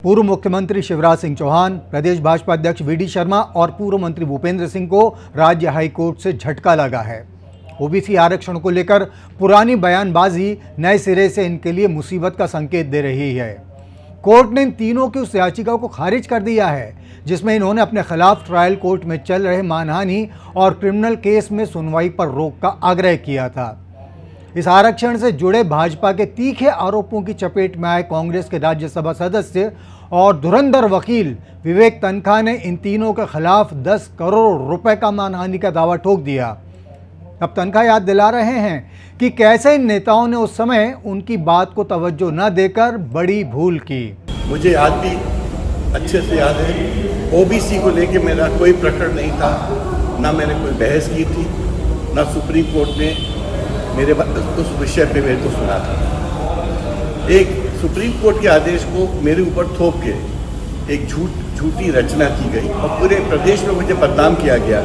पूर्व मुख्यमंत्री शिवराज सिंह चौहान, प्रदेश भाजपा अध्यक्ष वीडी शर्मा और पूर्व मंत्री भूपेंद्र सिंह को राज्य हाईकोर्ट से झटका लगा है। ओबीसी आरक्षण को लेकर पुरानी बयानबाजी नए सिरे से इनके लिए मुसीबत का संकेत दे रही है। कोर्ट ने इन तीनों की उस याचिका को खारिज कर दिया है जिसमें इन्होंने अपने खिलाफ ट्रायल कोर्ट में चल रहे मानहानि और क्रिमिनल केस में सुनवाई पर रोक का आग्रह किया था। इस आरक्षण से जुड़े भाजपा के तीखे आरोपों की चपेट में आए कांग्रेस के राज्यसभा सदस्य और धुरंधर वकील विवेक तन्खा ने इन तीनों के खिलाफ 10 करोड़ रुपए का मानहानि का दावा ठोक दिया। अब तन्खा याद दिला रहे हैं कि कैसे इन नेताओं ने उस समय उनकी बात को तवज्जो न देकर बड़ी भूल की। मुझे आज भी अच्छे से याद है, ओबीसी को लेके मेरा कोई प्रकरण नहीं था, ना मैंने कोई बहस की थी, ना सुप्रीम कोर्ट ने मेरे उस विषय पे मेरे को सुना था। एक सुप्रीम कोर्ट के आदेश को मेरे ऊपर थोप के एक झूठी रचना की गई और पूरे प्रदेश में मुझे बदनाम किया गया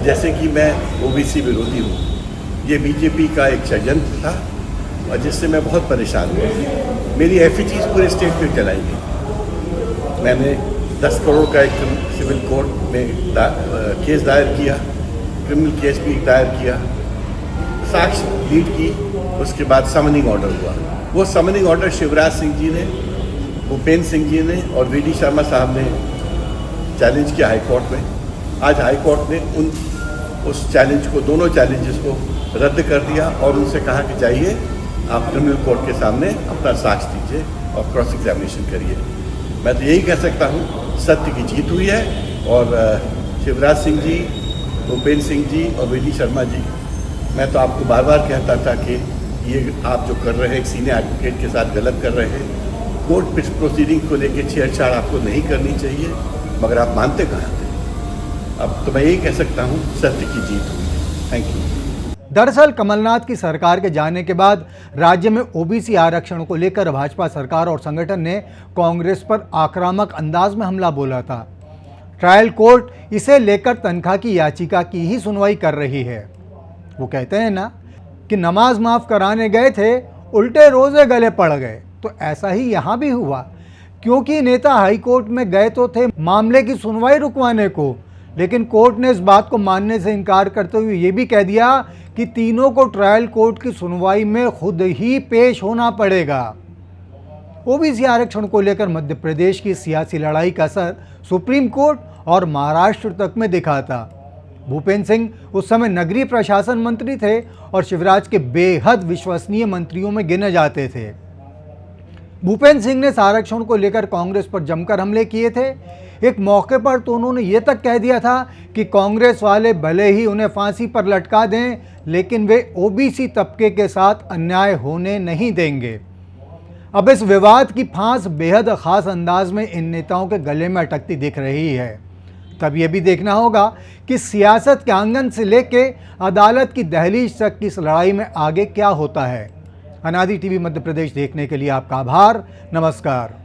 जैसे कि मैं ओबीसी विरोधी हूँ। ये बीजेपी का एक षड्यंत्र था और जिससे मैं बहुत परेशान हुआ। मेरी एफिचीज पूरे स्टेट पे चलाई गई। मैंने 10 करोड़ का एक सिविल कोर्ट में केस दायर किया, क्रिमिनल केस भी दायर किया, साक्ष्य लीड की, उसके बाद समनिंग ऑर्डर हुआ। वो समनिंग ऑर्डर शिवराज सिंह जी ने, भूपेंद्र सिंह जी ने और वीडी शर्मा साहब ने चैलेंज किया हाई कोर्ट में। आज हाई कोर्ट ने उस चैलेंज को, दोनों चैलेंजेस को रद्द कर दिया और उनसे कहा कि जाइए आप क्रिमिनल कोर्ट के सामने अपना साक्ष्य दीजिए और क्रॉस एग्जामिनेशन करिए। मैं तो यही कह सकता हूँ, सत्य की जीत हुई है और शिवराज सिंह जी, भूपेंद्र सिंह जी और वीडी शर्मा जी, मैं तो आपको बार बार कहता था कि ये आप जो कर रहे हैं एक सीनियर एडवोकेट के साथ गलत कर रहे हैं। कोर्ट प्रोसीडिंग को लेकर छेड़छाड़ आपको नहीं करनी चाहिए, मगर आप मानते कहाँ थे। अब तो मैं यही कह सकता हूँ, सत्य की जीत हुई है। Thank you. दरअसल कमलनाथ की सरकार के जाने के बाद राज्य में ओबीसी आरक्षण को लेकर भाजपा सरकार और संगठन ने कांग्रेस पर आक्रामक अंदाज में हमला बोला था। ट्रायल कोर्ट इसे लेकर तन्खा की याचिका की ही सुनवाई कर रही है। वो कहते हैं ना कि नमाज माफ़ कराने गए थे, उल्टे रोज़े गले पड़ गए, तो ऐसा ही यहाँ भी हुआ। क्योंकि नेता हाई कोर्ट में गए तो थे मामले की सुनवाई रुकवाने को, लेकिन कोर्ट ने इस बात को मानने से इनकार करते हुए ये भी कह दिया कि तीनों को ट्रायल कोर्ट की सुनवाई में खुद ही पेश होना पड़ेगा। ओबीसी आरक्षण को लेकर मध्य प्रदेश की सियासी लड़ाई का असर सुप्रीम कोर्ट और महाराष्ट्र तक में दिखा था। भूपेंद्र सिंह उस समय नगरीय प्रशासन मंत्री थे और शिवराज के बेहद विश्वसनीय मंत्रियों में गिने जाते थे। भूपेंद्र सिंह ने इस आरक्षण को लेकर कांग्रेस पर जमकर हमले किए थे। एक मौके पर तो उन्होंने ये तक कह दिया था कि कांग्रेस वाले भले ही उन्हें फांसी पर लटका दें, लेकिन वे ओबीसी तबके के साथ अन्याय होने नहीं देंगे। अब इस विवाद की फांस बेहद खास अंदाज में इन नेताओं के गले में अटकती दिख रही है। तब यह भी देखना होगा कि सियासत के आंगन से लेके अदालत की दहलीज तक की इस लड़ाई में आगे क्या होता है। अनादि टीवी मध्य प्रदेश देखने के लिए आपका आभार। नमस्कार।